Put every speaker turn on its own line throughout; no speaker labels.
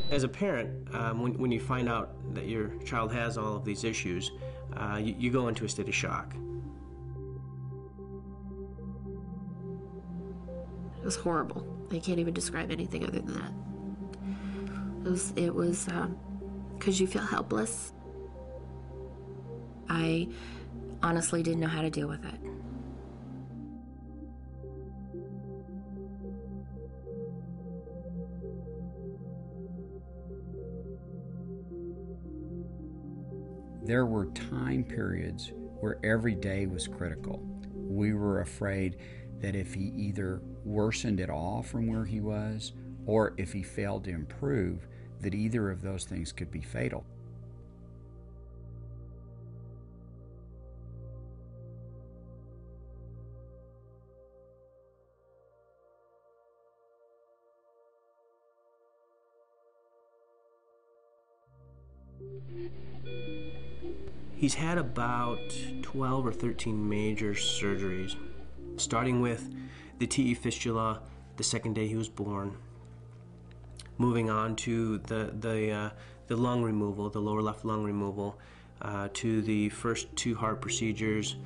As a parent, when you find out that your child has all of these issues, you go into a state of shock.
It was horrible. I can't even describe anything other than that. It was because you feel helpless. I honestly didn't know how to deal with it.
There were time periods where every day was critical. We were afraid that if he either worsened at all from where he was, or if he failed to improve, that either of those things could be fatal.
He's had about 12 or 13 major surgeries, starting with the TE fistula the second day he was born, moving on to the lung removal, the lower left lung removal, to the first 2 heart procedures.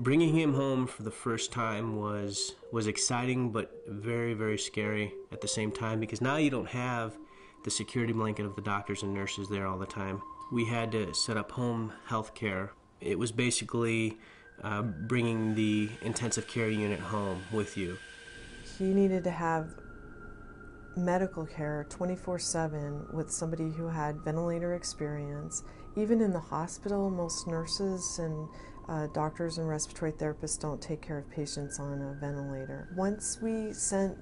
Bringing him home for the first time was exciting, but very, very scary at the same time, because now you don't have the security blanket of the doctors and nurses there all the time. We had to set up home health care. It was basically bringing the intensive care unit home with you.
He needed to have medical care 24/7 with somebody who had ventilator experience. Even in the hospital, most nurses and doctors and respiratory therapists don't take care of patients on a ventilator. Once we sent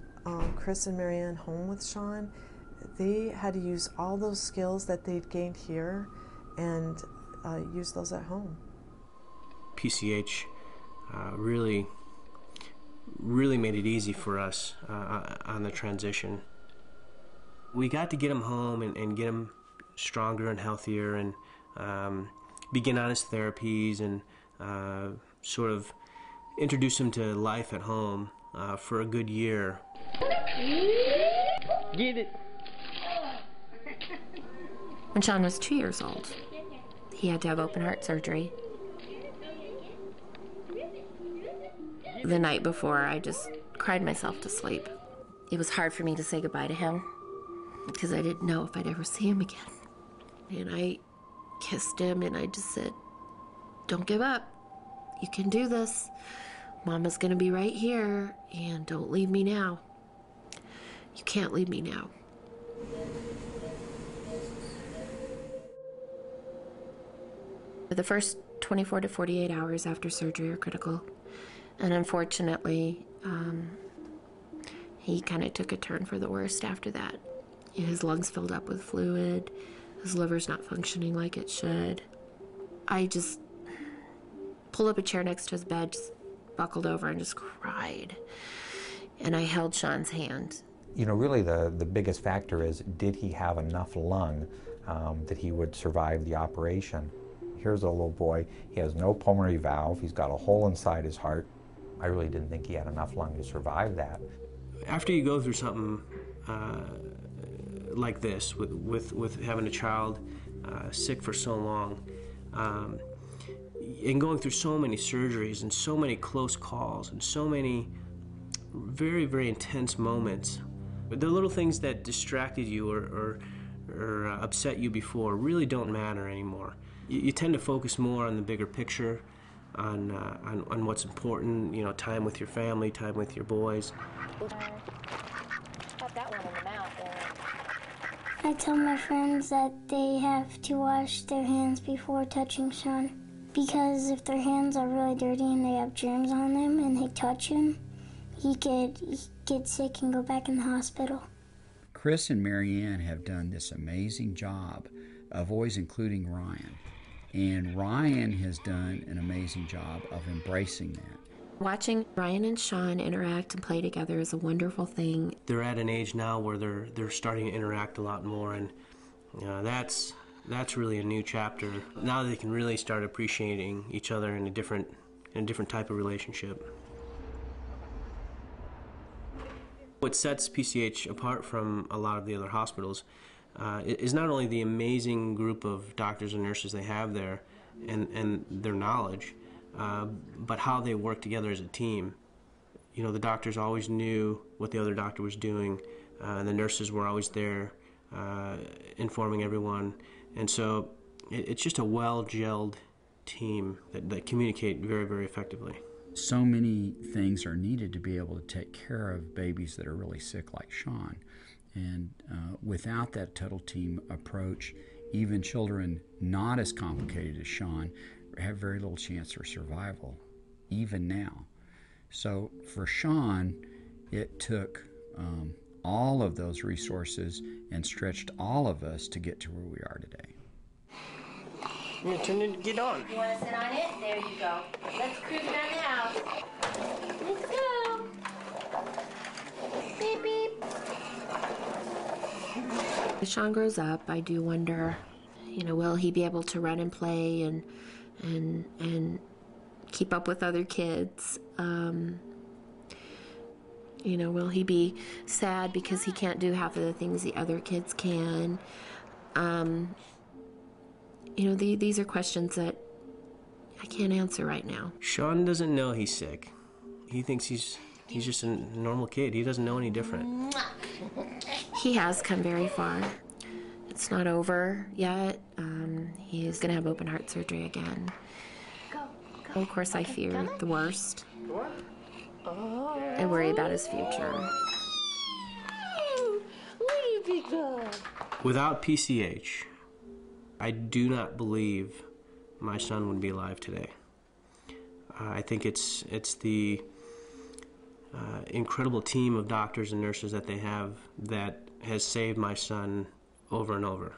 Chris and Marianne home with Sean, they had to use all those skills that they'd gained here and use those at home.
PCH really made it easy for us on the transition. We got to get him home and get him stronger and healthier, and begin on his therapies, and sort of introduce him to life at home for a good year.
Get it.
When Sean was 2 years old, he had to have open heart surgery. The night before, I just cried myself to sleep. It was hard for me to say goodbye to him because I didn't know if I'd ever see him again. And I kissed him and I just said, "Don't give up. You can do this. Mama's gonna be right here, and don't leave me now. You can't leave me now." The first 24 to 48 hours after surgery are critical. And unfortunately, he kind of took a turn for the worst after that. His lungs filled up with fluid. His liver's not functioning like it should. I just pulled up a chair next to his bed, just buckled over and just cried. And I held Sean's hand.
You know, really the biggest factor is, did he have enough lung that he would survive the operation? Here's a little boy, he has no pulmonary valve, he's got a hole inside his heart. I really didn't think he had enough lung to survive that. After you go through something like this, with having a child sick for so long, and going through so many surgeries and so many close calls and so many very, very intense moments, the little things that distracted you or upset you before really don't matter anymore. You tend to focus more on the bigger picture, on what's important, you know, time with your family, time with your boys.
That
I tell my friends that they have to wash their hands before touching Sean, because if their hands are really dirty and they have germs on them and they touch him, he could get sick and go back in the hospital.
Chris and Marianne have done this amazing job of always including Ryan. And Ryan has done an amazing job of embracing that.
Watching Ryan and Sean interact and play together is a wonderful thing.
They're at an age now where they're starting to interact a lot more, and that's really a new chapter. Now they can really start appreciating each other in a different type of relationship. What sets PCH apart from a lot of the other hospitals is not only the amazing group of doctors and nurses they have there and their knowledge, but how they work together as a team. You know, the doctors always knew what the other doctor was doing. The nurses were always there informing everyone. And so it's just a well-gelled team that communicate very, very effectively.
So many things are needed to be able to take care of babies that are really sick like Sean. And without that total team approach, even children not as complicated as Sean have very little chance for survival, even now. So for Sean, it took all of those resources and stretched all of us to get to where we are today.
You turn it, get on.
You want to sit on it? There you go. Let's cruise around the house. Let's go. Beep, beep. As Sean grows up, I do wonder, will he be able to run and play and keep up with other kids? Will he be sad because he can't do half of the things the other kids can? These are questions that I can't answer right now.
Sean doesn't know he's sick. He thinks he's just a normal kid. He doesn't know any different.
He has come very far. It's not over yet. He's going to have open heart surgery again. Of course, I fear the worst. I worry about his future.
Without PCH, I do not believe my son would be alive today. I think it's the incredible team of doctors and nurses that they have that has saved my son over and over.